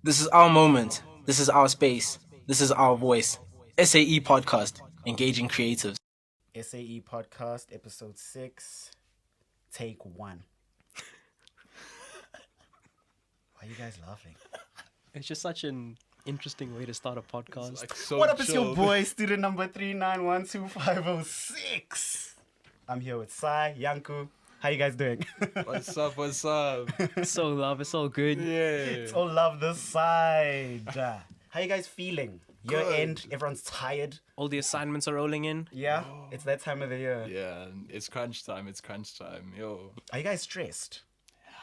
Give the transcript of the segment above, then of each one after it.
This is our moment. This is our space. This is our voice. SAE Podcast, Engaging Creatives. SAE Podcast, Episode 6, Take 1. Why are you guys laughing? It's just such an interesting way to start a podcast. Like so What up, it's your chilled. boy, student number 3912506. I'm here with Sahyen Janko. How you guys doing? What's up? What's up? So love, it's all good. Yeah. It's all love this side. How you guys feeling? Year Good. end, everyone's tired. All the assignments are rolling in. Yeah, it's that time of the year. Yeah, it's crunch time. It's crunch time. Yo, Are you guys stressed?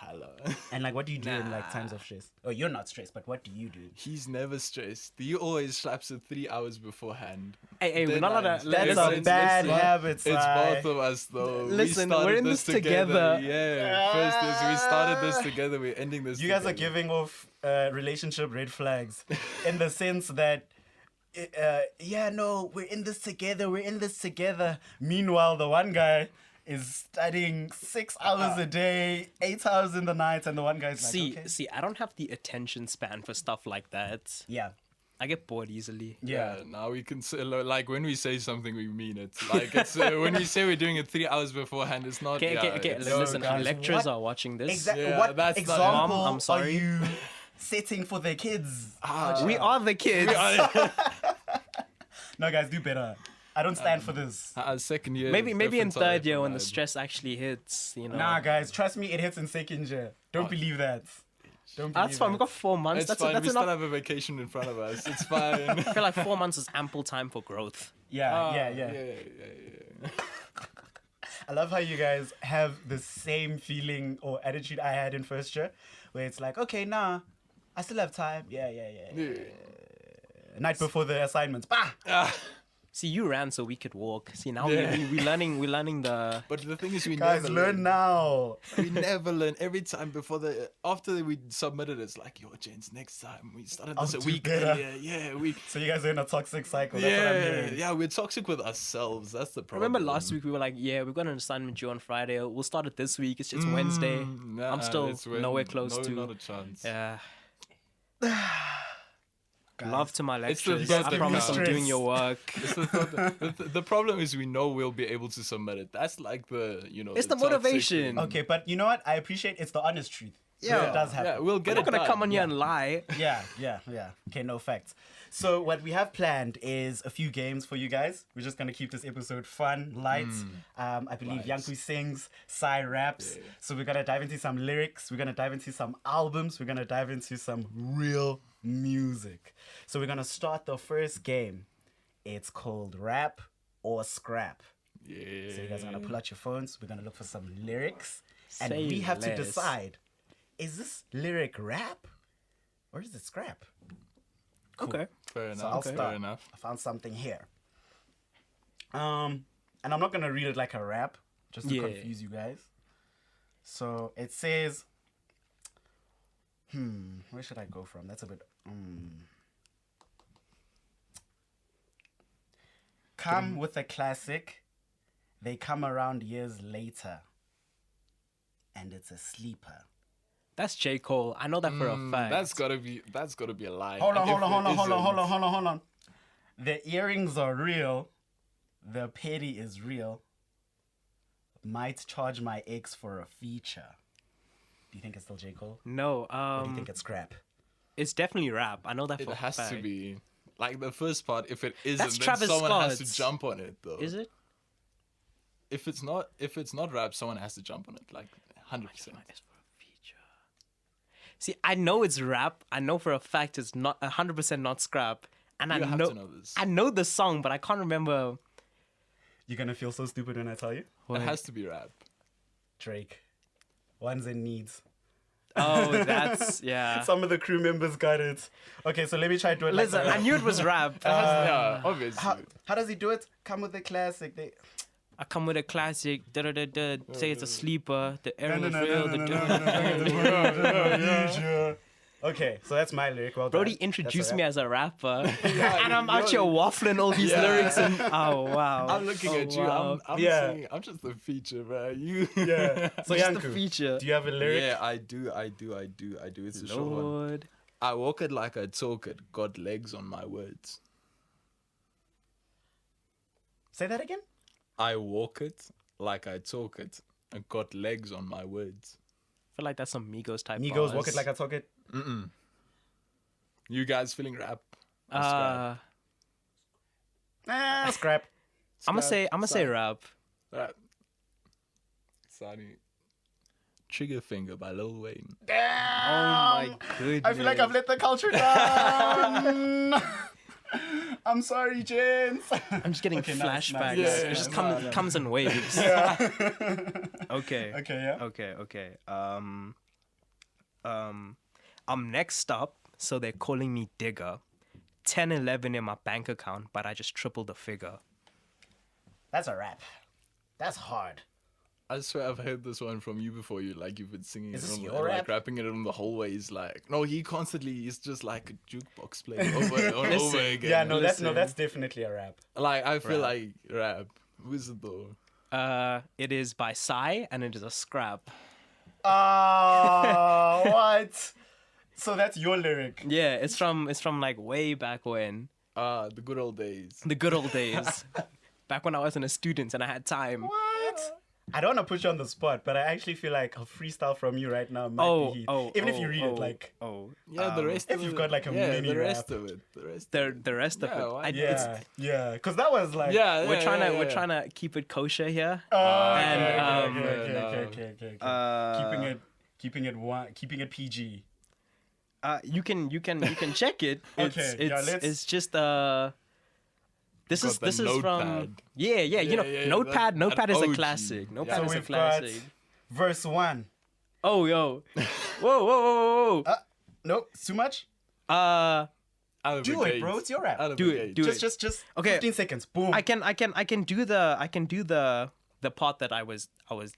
hello. And like, what do you do in like times of stress? Oh, you're not stressed, but what do you do? He's never stressed. He always slaps it 3 hours beforehand. Hey, we're not allowed Deadlines. to... That's listen, a bad both- habit, It's Sai. both of us though. Listen, we started we're in this together. Yeah. First is we started this together. We're ending this. You guys are together. giving off relationship red flags in the sense that, yeah, no, we're in this together. We're in this together. Meanwhile, the one guy is studying 6 hours a day, 8 hours in the night, and the one guy's like, okay. See, I don't have the attention span for stuff like that. Yeah. I get bored easily. Yeah. Now we can say, like when we say something, we mean it. Like it's when we say we're doing it 3 hours beforehand, it's not. Okay, it's- listen, guys, lecturers what- are watching this. Exactly. Yeah, What that's not- example Mom, I'm are sorry. you setting for the kids? We are the kids. No, guys, do better. I don't stand for this. Second year. Maybe in different third type year of when the vibe. stress actually hits, you know. Nah, guys, trust me, it hits in second year. Don't believe that. Don't believe That's fine. We've got 4 months. It's That's fine. that's We still enough. have a vacation in front of us. It's fine. I feel like 4 months is ample time for growth. Yeah. I love how you guys have the same feeling or attitude I had in first year, where it's like, okay, nah, I still have time. Yeah. Night before the assignments. Bah! See, you ran so we could walk. See, now Yeah. we're learning the... But the thing is, we Guys, never learn now. We never learn. Every time after we submitted, it's like, yo, gents, next time we started this I'll a do week better. earlier. Yeah, So you guys are in a toxic cycle. That's what I'm hearing. yeah, we're toxic with ourselves. That's the problem. Remember last week we were like, yeah, we've got an assignment due on Friday. We'll start it this week. It's Wednesday. Nah, I'm still it's nowhere close to... not a chance. Yeah. Guys, Love to my It's the lecturers. thought I that promise I'm counts. doing your work. It's the, thought- the problem is we know we'll be able to submit it. That's like the, It's the toxic motivation. thing. Okay, but you know what? I appreciate it's the honest truth. Yeah. It does happen. Yeah, we'll I'm get not it going to done. come on here and lie. Yeah. Okay, no facts. So what we have planned is a few games for you guys. We're just gonna keep this episode fun, light. I believe Light. Janko sings, Sai raps. Yeah. So we're gonna dive into some lyrics. We're gonna dive into some albums. We're gonna dive into some real music. So we're gonna start the first game. It's called Rap or Scrap. Yeah. So you guys are gonna pull out your phones. We're gonna look for some lyrics, and Say we have to less. decide: is this lyric rap or is it scrap? Okay. Fair So I'll enough. start. Fair enough. I found something here. And I'm not gonna read it like a rap, just to Yeah. confuse you guys. So it says, where should I go from? That's a bit. Come with a classic, they come around years later, and it's a sleeper. That's J. Cole. I know that for a fact. That's gotta be a lie. Hold And if it on. isn't- The earrings are real. The petty is real. Might charge my ex for a feature. Do you think it's still J. Cole? No, Or do you think it's scrap? it's definitely rap. I know that for It a has fact. to be. Like the first part, if it isn't, That's then Travis someone has Scott's. to jump on it though. Is it? If it's not rap, someone has to jump on it. Like 100%. It's for a feature. See, I know it's rap. I know for a fact it's not 100% not scrap. And You I have know to know this. I know the song, but I can't remember. You're gonna feel so stupid when I tell you. It has to be rap. Drake. Wants and needs. Oh, that's yeah. Some of the crew members got it. Okay, so let me try to do it. Listen, like I knew it was rap. Yeah, obviously. how does he do it? Come with the classic. I come with a classic. Da da da da. Say it's a sleeper. The air No, is no, real. no, The no. Okay, so that's my lyric. Well done. Brody introduced That's a me rap. as a rapper, and I'm out here waffling all these Yeah. lyrics. And oh wow, I'm looking at you. wow. I'm Yeah. singing. I'm just the feature, bro. You. Yeah. So Just the Janko, feature. do you have a lyric? Yeah, I do. It's a short one. Lord, I walk it like I talk it. Got legs on my words. Say that again. I walk it like I talk it. I got legs on my words. I feel like that's some Migos type. Migos, bars. walk it like I talk it. You guys feeling rap? Scrap. I'm gonna say rap. Rap. Sunny. Trigger Finger by Lil Wayne. Oh my goodness. I feel like I've let the culture down. I'm sorry, gents. I'm just getting Okay, nice, flashbacks. nice. It just comes in waves. Okay. Okay, yeah. Okay. I'm next up, so they're calling me Digger. 10-11 in my bank account, but I just tripled the figure. That's a rap. That's hard. I swear I've heard this one from you before. You've been singing Is it, this on, your like rap? rapping it in the hallways. Like, no, he constantly is just like a jukebox playing over and over again. Yeah, no, Listen. that's definitely a rap. Like, I feel like rap. Who is it though? It is by SAE, and it is a scrap. Oh, what? So that's your lyric. Yeah, it's from like way back when. The good old days. The good old days. Back when I wasn't a student and I had time. What? I don't want to put you on the spot, but I actually feel like a freestyle from you right now might be heat. Even if you read it, like... Yeah, the rest if of you've it. got, like, a yeah, mini the rest rap. of it. The rest. The rest of Yeah, it. why- Yeah, because that was like... Yeah, We're trying to keep it kosher here. Okay. Keeping it PG. You can check it. Okay, yeah, let's- It's just This Got is the this is from notepad. yeah. You know, yeah, Notepad. that Notepad is a OG. classic. Notepad So is a we've got classic. verse 1. Oh yo, whoa. Nope, it's too much. Out of Do the it, gates. bro. It's your rap. Out of Do the it, gates. do it. Just Okay. 15 seconds. Boom. I can do the part that I was.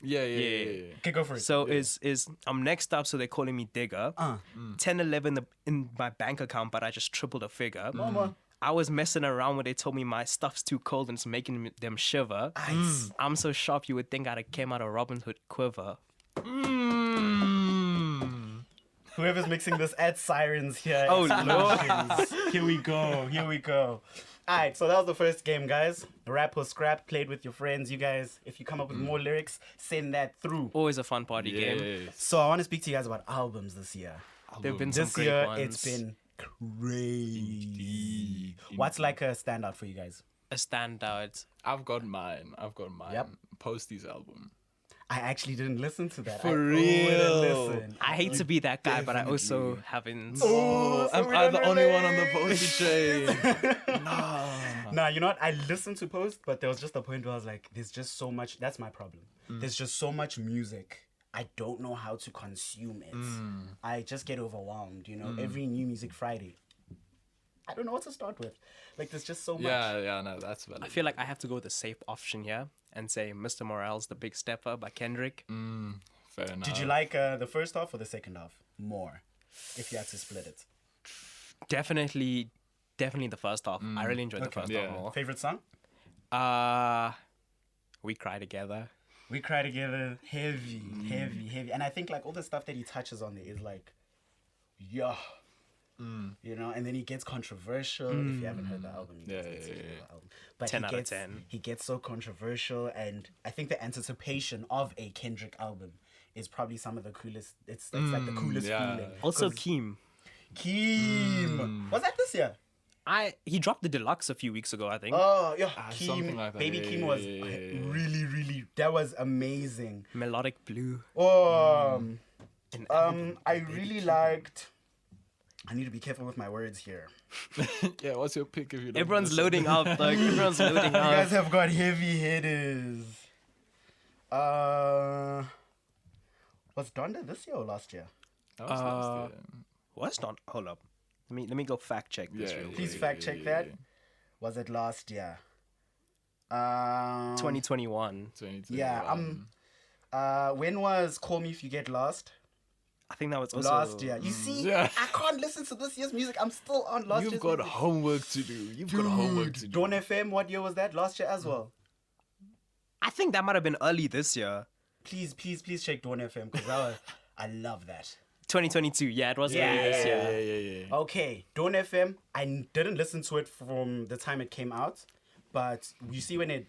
Yeah. Okay, go for it. So is I'm next up, so they're calling me Digger. 10-11 in my bank account, but I just tripled a figure. Mama. I was messing around when they told me my stuff's too cold and it's making them shiver. Ice. I'm so sharp you would think I'd have came out of Robin Hood quiver. Whoever's mixing this, add sirens here. Oh, explosions. Here we go. Alright, so that was the first game, guys. Rap or scrap, played with your friends. You guys, if you come up with more lyrics, send that through. Always a fun party game. Yes. So I want to speak to you guys about albums this year. There've been some This great year, ones. it's been crazy. What's like a standout for you guys? A standout. I've got mine. Yep. Posty's album. I actually didn't listen to that. For I real? wouldn't listen. I hate to be that guy, but I also haven't. Oh, so Am we I don't the only one relate. on the Posty train? Nah, you know what? I listened to Post, but there was just a point where I was like, there's just so much. That's my problem. There's just so much music. I don't know how to consume it. I just get overwhelmed, you know? Every new music Friday. I don't know what to start with. Like, there's just so much. Yeah, no, that's valid. I feel like I have to go with the safe option here and say Mr. Morale's The Big Stepper by Kendrick. Fair enough. Did you like the first half or the second half more? If you had to split it. Definitely the first half. I really enjoyed the first Yeah. half more. Favorite song? We Cry Together. We Cry Together. Heavy. And I think like all the stuff that he touches on there is like, yeah. You know, and then he gets controversial. If you haven't heard the album, you Yeah, guys need to yeah, hear yeah. the album. But 10 he out of gets, 10. He gets so controversial, and I think the anticipation of a Kendrick album is probably some of the coolest. It's like the coolest yeah. feeling. Also 'Cause Keem. Keem. Was that this year? He dropped the deluxe a few weeks ago, I think. Oh yeah, something Keem. like that. Baby Yeah, Keem yeah, was yeah, yeah. really. That was amazing. Melodic Blue. I really liked. I need to be careful with my words here. Yeah, what's your pick if you don't Everyone's listen? loading up. Like everyone's loading You up. guys have got heavy hitters. Was Donda this year or last year? That was last year. What's not? Hold up. Let me go fact check this real quick. Please fact check that. Was it last year? 2021. 22, Yeah. When was Call Me If You Get Lost? I think that was also Last year. You see, Yeah. I can't listen to this year's music. I'm still on last You've year's got music. homework to do. You've got homework to do. Dawn FM, what year was that? Last year as well. I think that might have been early this year. Please check Dawn FM because I love that. 2022. Yeah, it was Yeah, this yeah. year. Okay, Dawn FM. I didn't listen to it from the time it came out, but you see when it,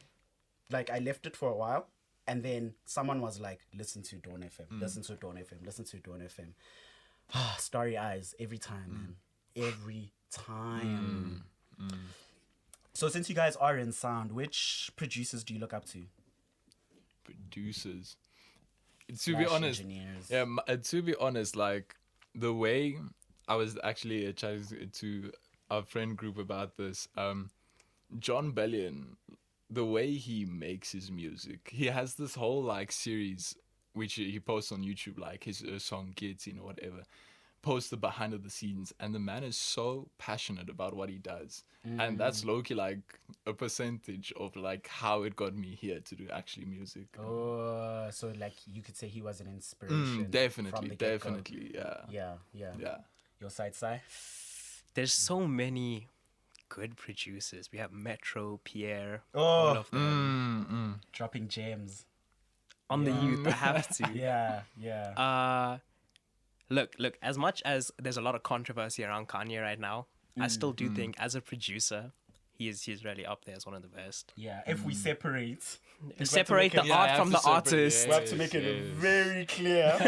like, I left it for a while, and then someone was like, "Listen to Dawn FM. Listen to Dawn FM. Listen to Dawn FM." Starry eyes every time, man. Every time. So since you guys are in sound, which producers do you look up to? Producers. To be honest, Engineers. yeah. To be honest, like the way I was actually chatting to our friend group about this, John Bellion, the way he makes his music, he has this whole like series which he posts on YouTube, like his song Getting or whatever. Post the behind of the scenes, and the man is so passionate about what he does, and that's low-key like a percentage of like how it got me here to do actually music. Oh, so like you could say he was an inspiration. from Definitely, the get-go. definitely, yeah. Yeah. Your side, Sai? There's so many good producers. We have Metro, Pierre, Oh. all of them. Dropping gems. On the youth, I have to. Yeah. Look, as much as there's a lot of controversy around Kanye right now, I still do think as a producer, he's really up there as one of the best. Yeah. If we separate, Separate the Yeah, I art have from to the separate- artist. we have to make it very clear.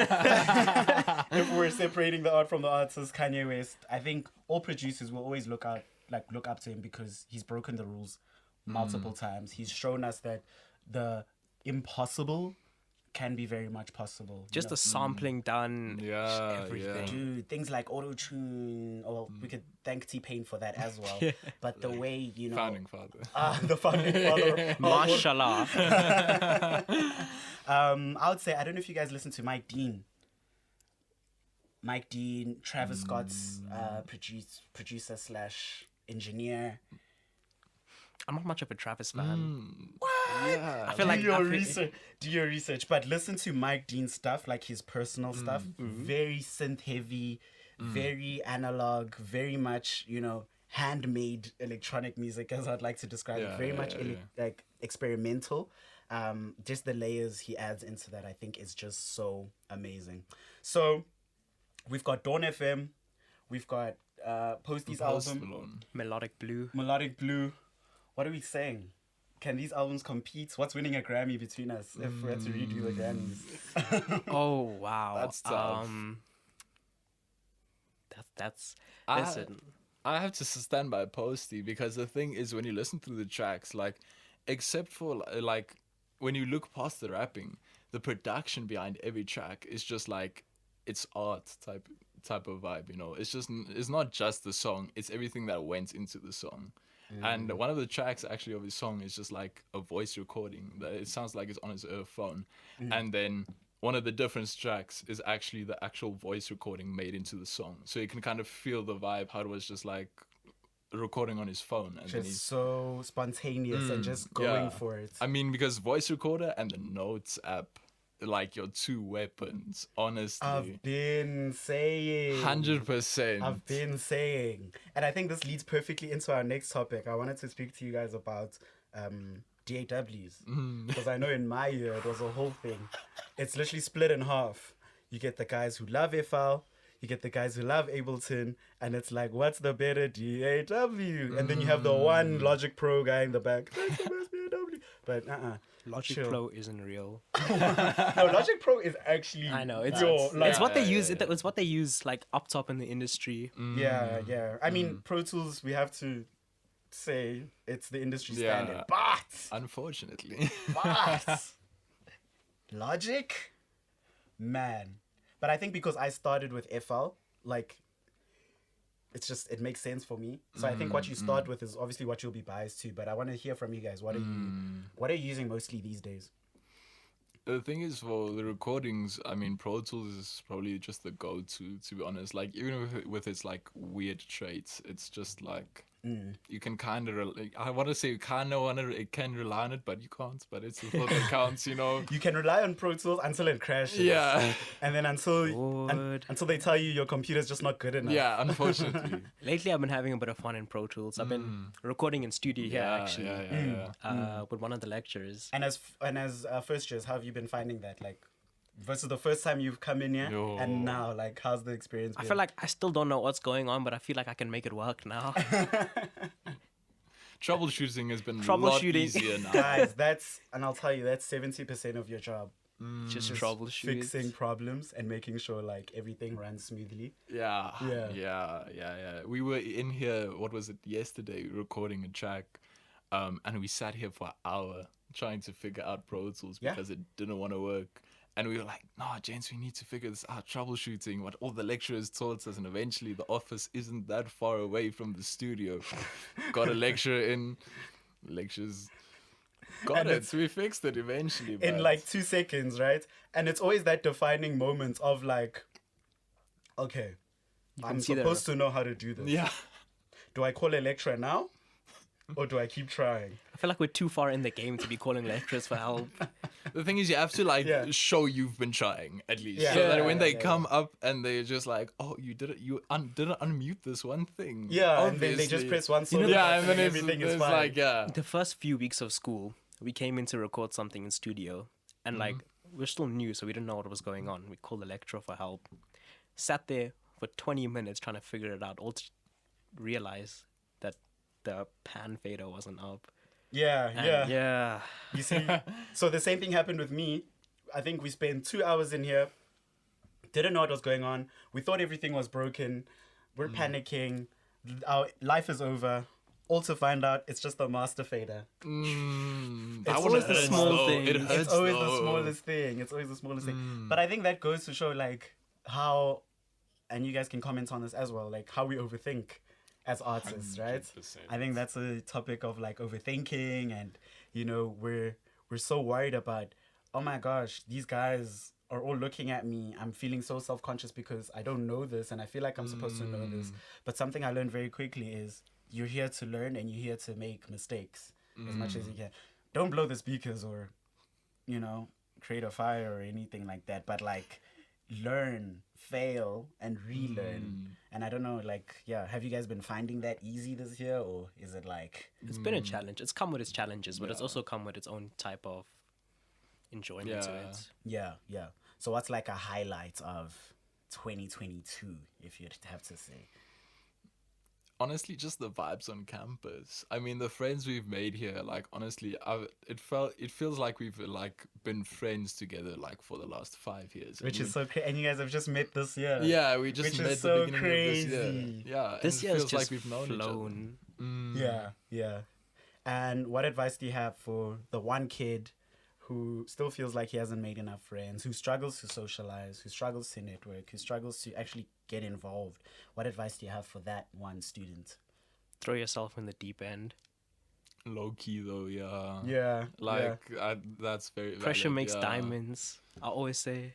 If we're separating the art from the artist, Kanye West, I think all producers will always look up to him because he's broken the rules multiple times. He's shown us that the impossible can be very much possible. Just the sampling done, Yeah, everything. Dude, things like auto-tune, or we could thank T-Pain for that as well. But the way, you know... Founding father. the founding father. Mashallah. I would say, I don't know if you guys listen to Mike Dean. Mike Dean, Travis Scott's producer slash engineer. I'm not much of a Travis fan. Yeah. I feel like Do your research, but listen to Mike Dean's stuff, like his personal stuff. Very synth heavy, very analog, very much, you know, handmade electronic music, as I'd like to describe it. Very much like experimental. Just the layers he adds into that, I think, is just so amazing. So we've got Dawn FM, we've got Posty's album, Melodic Blue. Melodic Blue. What are we saying? Can these albums compete? What's winning a Grammy between us if we had to redo the Grammys? Oh wow, That's tough. That's I- listen. I have to stand by Posty because the thing is, when you listen to the tracks, like, except for like when you look past the rapping, the production behind every track is just like it's art type of vibe. You know, it's not just the song; it's everything that went into the song. And one of the tracks actually of his song is just like a voice recording that it sounds like it's on his phone, and then one of the different tracks is actually the actual voice recording made into the song, so you can kind of feel the vibe how it was just like recording on his phone, and then Just he's so spontaneous and just going for it. I mean, because voice recorder and the notes app, like your two weapons, honestly. I've been saying. 100%. I've been saying. And I think this leads perfectly into our next topic. I wanted to speak to you guys about DAWs. Because I know in my year it was a whole thing. It's literally split in half. You get the guys who love FL, you get the guys who love Ableton, and it's like, what's the better DAW? And then you have the one Logic Pro guy in the back. That's the best DAW. But Logic chill. Pro isn't real. No, Logic Pro is actually. I know it's like- it's what they use. It's what they use like up top in the industry. Yeah. I mean, Pro Tools, we have to say it's the industry standard. Yeah. But Unfortunately. Logic, man. But I think because I started with FL, like, it makes sense for me. So I think what you start with is obviously what you'll be biased to. But I want to hear from you guys. What are you using mostly these days? The thing is, for the recordings, I mean, Pro Tools is probably just the go-to, to be honest. Like, even with its, like, weird traits, it's just, like, you can kind of, I want to say you kind of it can rely on it, but you can't. But it's the thought that counts, you know? You can rely on Pro Tools until it crashes. Yeah. And then until they tell you your computer's just not good enough. Yeah, unfortunately. Lately, I've been having a bit of fun in Pro Tools. I've been recording in studio here actually Yeah. with one of the lecturers. And as first years, how have you been finding that? Like, versus the first time you've come in here Yo. and now, like, how's the experience I been? feel like I still don't know what's going on, but I feel like I can make it work now. Troubleshooting has been a lot Troubleshooting. easier now. guys, and I'll tell you, that's 70% of your job. Just troubleshoot. Fixing problems and making sure like everything runs smoothly. Yeah. We were in here, what was it, yesterday, recording a track, and we sat here for an hour trying to figure out Pro Tools because it didn't want to work. And we were like, nah, gents, we need to figure this out, troubleshooting, what all the lecturers taught us. And eventually the office isn't that far away from the studio. Got a lecturer in, lectures. Got it. We fixed it eventually. In but- like 2 seconds, right? And it's always that defining moment of like, okay, I'm see the- supposed to know how to do this. Yeah. Do I call a lecturer now? Or do I keep trying? I feel like we're too far in the game to be calling lecturers for help. The thing is, you have to like Yeah. show you've been trying at least, Yeah. so that when they Yeah. come up and they're just like, "Oh, you did it! You didn't unmute this one thing." Yeah, and then they just Obviously. press one solo Yeah, button and then it's, everything is it's fine. like, yeah, The first few weeks of school, we came in to record something in studio, and like we're still new, so we didn't know what was going on. We called the lecturer for help. Sat there for 20 minutes trying to figure it out, all to realize that the pan fader wasn't up. Yeah, And yeah. You see, so the same thing happened with me. I think we spent 2 hours in here, didn't know what was going on. We thought everything was broken. We're panicking. Our life is over. All to find out it's just a master fader. that It's one always the hurts, small though. things. It hurts, It's always the though. smallest thing. It's always the smallest thing. But I think that goes to show like how, and you guys can comment on this as well, like how we overthink as artists, right? 100%. I think that's a topic of like overthinking, and you know we're so worried about, oh my gosh, these guys are all looking at me. I'm feeling so self-conscious because I don't know this and I feel like I'm supposed to know this. But something I learned very quickly is you're here to learn and you're here to make mistakes as much as you can. Don't blow the speakers or, you know, create a fire or anything like that. But like learn, fail, and relearn. And I don't know, like, yeah, have you guys been finding that easy this year, or is it like... It's been a challenge. It's come with its challenges, but it's also come with its own type of enjoyment to Yeah. it. Yeah. So what's like a highlight of 2022, if you'd have to say? Honestly, just the vibes on campus. I mean, the friends we've made here, like honestly, it feels like we've like been friends together like for the last 5 years. Which And is so crazy. And you guys have just met this year. yeah, we just which met is the so beginning crazy. of this year. Yeah, and This it year's feels just like we've known each other. flown. Yeah. And what advice do you have for the one kid who still feels like he hasn't made enough friends, who struggles to socialize, who struggles to network, who struggles to actually get involved? What advice do you have for that one student? Throw yourself in the deep end. Low key though, yeah. Yeah. Like that's very Pressure valid, makes yeah. diamonds. I always say.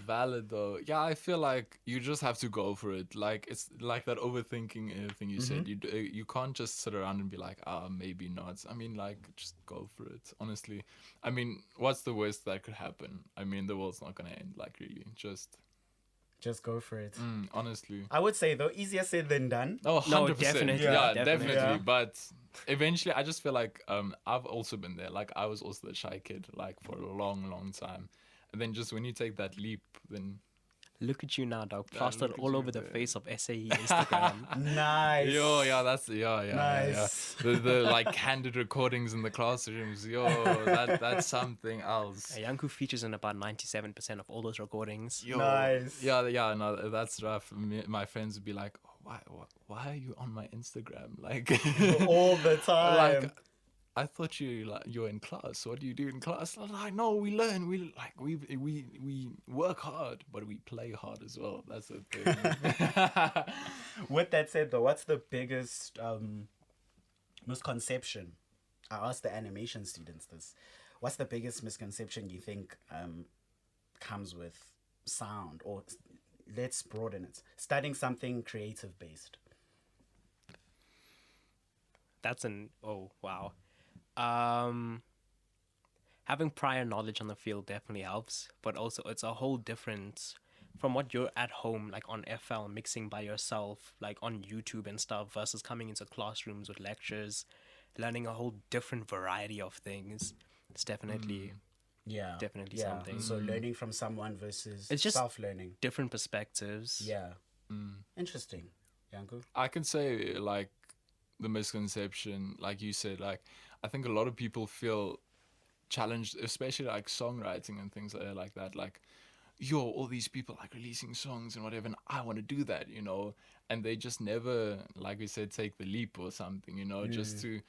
Valid though. Yeah, I feel like you just have to go for it. Like it's like that overthinking thing you said. You can't just sit around and be like, maybe not. I mean, like just go for it. Honestly, I mean, what's the worst that could happen? I mean, the world's not gonna end. Like really, Just go for it. honestly. I would say, though, easier said than done. Oh, 100%. No, definitely. Yeah, Yeah, definitely. Yeah. But eventually, I just feel like I've also been there. Like I was also the shy kid, like for a long, long time. And then just when you take that leap, then Look at you now, dog. Plastered look at all you over the there. face of SAE Instagram. Nice. Nice. The like candid recordings in the classrooms. That's something else. Janko features in about 97% of all those recordings. Nice. Yeah, no, that's rough. My friends would be like, oh, why are you on my Instagram? Like All the time. like I thought you were in class. What do you do in class? I'm like, no, we learn. We work hard, but we play hard as well. That's the thing. With that said, though, what's the biggest misconception? I asked the animation students this. What's the biggest misconception you think comes with sound? Or let's broaden it. Studying something creative based. That's oh wow. Having prior knowledge on the field definitely helps, but also it's a whole different from what you're at home, like on FL mixing by yourself, like on YouTube and stuff, versus coming into classrooms with lectures, learning a whole different variety of things. It's definitely Yeah. Definitely yeah. something. So learning from someone versus It's just self-learning. different perspectives. Yeah. Interesting. Janko? I can say, like, the misconception, like you said, like, I think a lot of people feel challenged, especially like songwriting and things like that. Like, yo, all these people like releasing songs and whatever, and I want to do that, you know, and they just never, like we said, take the leap or something, you know, just to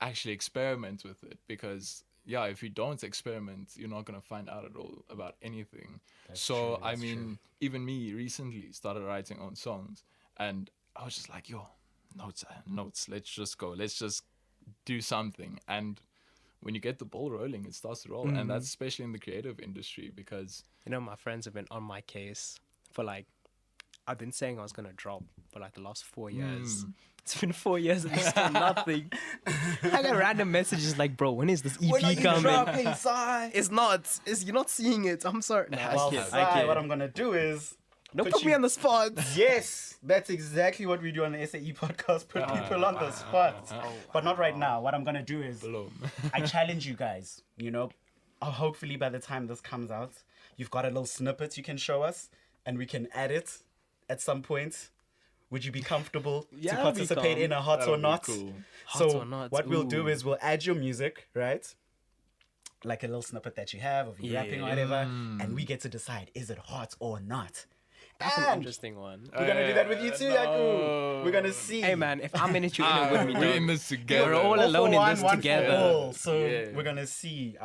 actually experiment with it. Because yeah, if you don't experiment, you're not going to find out at all about anything. So I mean, even me recently started writing own songs, and I was just like, yo, notes, let's just go, let's just do something. And when you get the ball rolling, it starts to roll. And that's especially in the creative industry, because You know, my friends have been on my case for like, I've been saying I was going to drop for like the last 4 years. It's been 4 years and there's still nothing. I got random messages like, bro, when is this EP coming? It's not. You're not seeing it. I'm sorry. Nah, Well, I kid. what I'm going to do is... Don't put me on the spot. Yes, that's exactly what we do on the SAE podcast. Put people on the spot. But not right now. What I'm going to do is I challenge you guys, you know, hopefully by the time this comes out, you've got a little snippet you can show us and we can add it at some point. Would you be comfortable to participate in a Hot or Not? Cool. Hot So or Not, what we'll do ooh. is we'll add your music, right? Like a little snippet that you have of you rapping or whatever. And we get to decide, is it hot or not? That's an And interesting one. we're going to do that with you too, Yaku. We're going to see. Hey, man, if I'm in it, you're in it with me. we're dog. in this together. We're all All for alone in one, this one for together. all. So Yeah. we're going to see.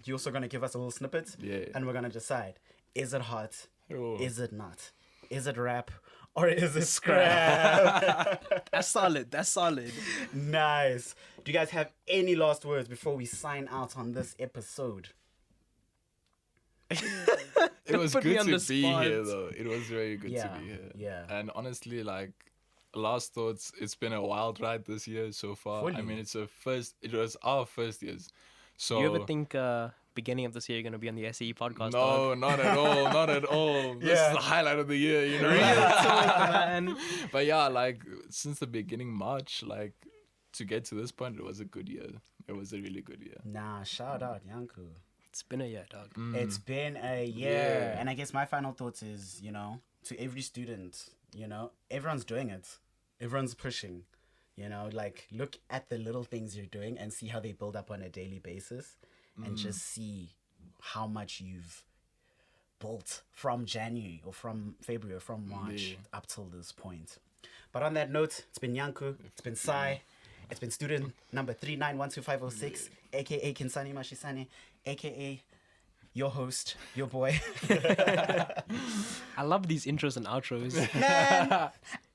You're also going to give us a little snippet. Yeah. And we're going to decide, is it hot? Oh. Is it not? Is it rap? Or is it scrap? That's solid. That's solid. Nice. Do you guys have any last words before we sign out on this episode? It was Put me good on to the be spot. here, though. It was very good Yeah, to be here. yeah. And honestly, like, last thoughts, it's been a wild ride this year so far. Fully. I mean, it was our first years. So You ever think beginning of this year you're going to be on the SAE podcast? no, not at all, not at all. This is the highlight of the year, you know. man. But yeah, like, since the beginning March, like, to get to this point, it was a good year. It was a really good year. Nah, shout out, Janko. It's been a year, dog. It's been a year. Yeah. And I guess my final thoughts is, you know, to every student, you know, everyone's doing it. Everyone's pushing. You know, like, look at the little things you're doing and see how they build up on a daily basis. And just see how much you've built from January or from February or from March up till this point. But on that note, it's been Janko, it's been Sai, it's been student number 3912506, aka Nkhensani Mashisane, aka your host, your boy. I love these intros and outros. Man,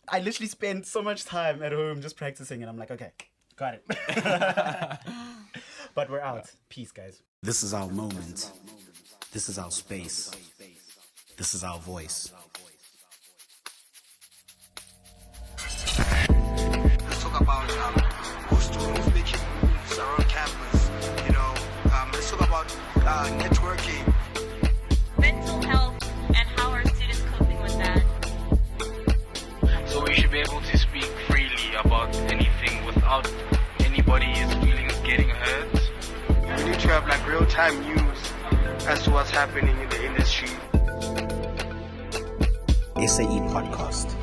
I literally spent so much time at home just practicing, and I'm like, okay, got it. But we're out. Peace, guys. This is our moment. This is our space. This is our voice. Let's talk about who's students making moves around campus. You know, let's talk about networking. Mental health and how are students coping with that? So we should be able to speak freely about anything without anybody's feelings getting hurt. We need to have like real-time news as to what's happening in the industry. SAE Podcast.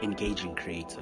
Engaging creative.